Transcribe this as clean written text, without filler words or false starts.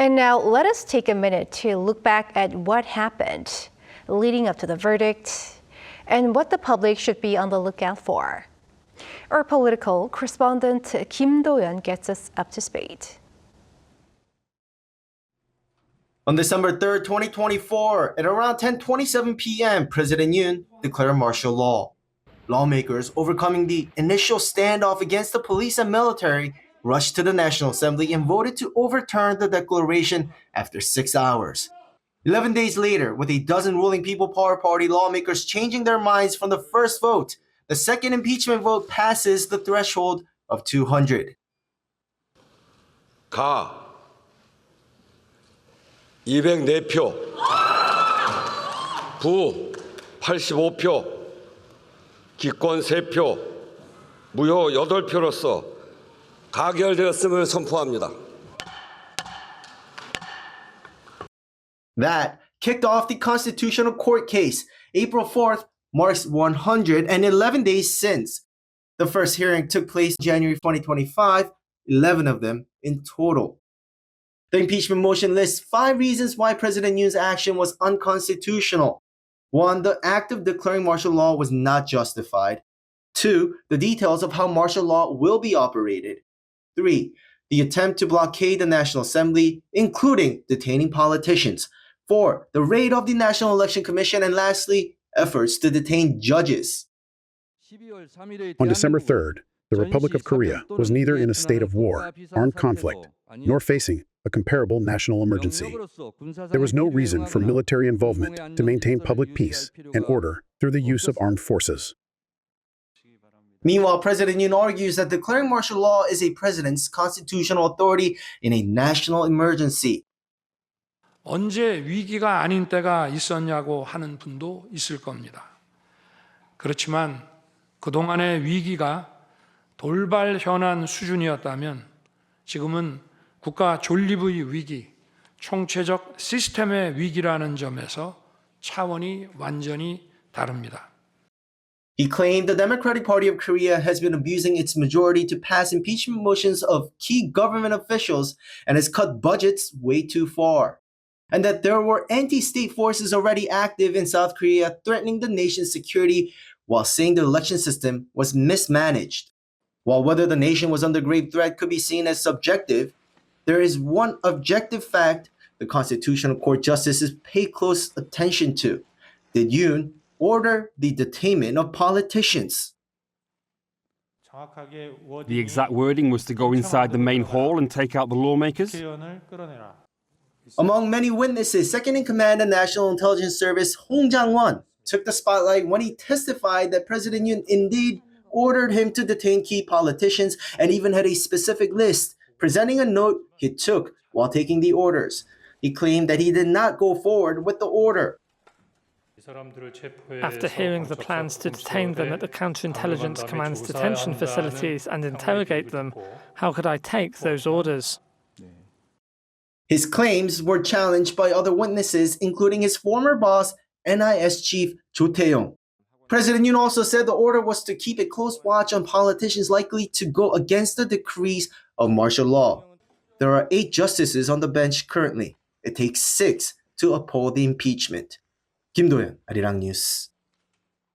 And now let us take a minute to look back at what happened leading up to the verdict and what the public should be on the lookout for. Our political correspondent Kim Do-yeon gets us up to speed. On December 3rd, 2024, at around 10:27 p.m., President Yoon declared martial law. Lawmakers, overcoming the initial standoff against the police and military, rushed to the National Assembly and voted to overturn the declaration after 6 hours. 11 days later, with a dozen ruling People Power Party lawmakers changing their minds from the first vote, the second impeachment vote passes the threshold of 200. 가 204표, 부 85표, 기권 3표, 무효 8표로서 가결되었음을 선포합니다. That kicked off the Constitutional Court case. April 4th marks 111 days since. The first hearing took place January 2025, 11 of them in total. The impeachment motion lists 5 reasons why President Yoon's action was unconstitutional. 1. The act of declaring martial law was not justified. 2. The details of how martial law will be operated. 3. The attempt to blockade the National Assembly, including detaining politicians. 4. The raid of the National Election Commission. And lastly, efforts to detain judges. On December 3rd, the Republic of Korea was neither in a state of war, armed conflict, nor facing a comparable national emergency. There was no reason for military involvement to maintain public peace and order through the use of armed forces. Meanwhile, President Yoon argues that declaring martial law is a president's constitutional authority in a national emergency. 언제 위기가 아닌 때가 있었냐고 하는 분도 있을 겁니다. 그렇지만 그동안의 위기가 돌발 현안 수준이었다면 지금은 국가 존립의 위기, 총체적 시스템의 위기라는 점에서 차원이 완전히 다릅니다. He claimed the Democratic Party of Korea has been abusing its majority to pass impeachment motions of key government officials and has cut budgets way too far. And that there were anti-state forces already active in South Korea threatening the nation's security while saying the election system was mismanaged. While whether the nation was under grave threat could be seen as subjective, there is one objective fact the Constitutional Court justices pay close attention to. Did Yoon order the detainment of politicians? The exact wording was to go inside the main hall and take out the lawmakers. Among many witnesses, second-in-command of National Intelligence Service Hong Jang-won took the spotlight when he testified that President Yoon indeed ordered him to detain key politicians and even had a specific list, presenting a note he took while taking the orders. He claimed that he did not go forward with the order. After hearing the plans to detain them at the Counterintelligence Command's detention facilities and interrogate them, how could I take those orders? His claims were challenged by other witnesses, including his former boss, NIS Chief Jo Tae-yong. President Yoon also said the order was to keep a close watch on politicians likely to go against the decrees of martial law. There are 8 justices on the bench currently. It takes 6 to uphold the impeachment. Kim Do-yeon, Arirang News.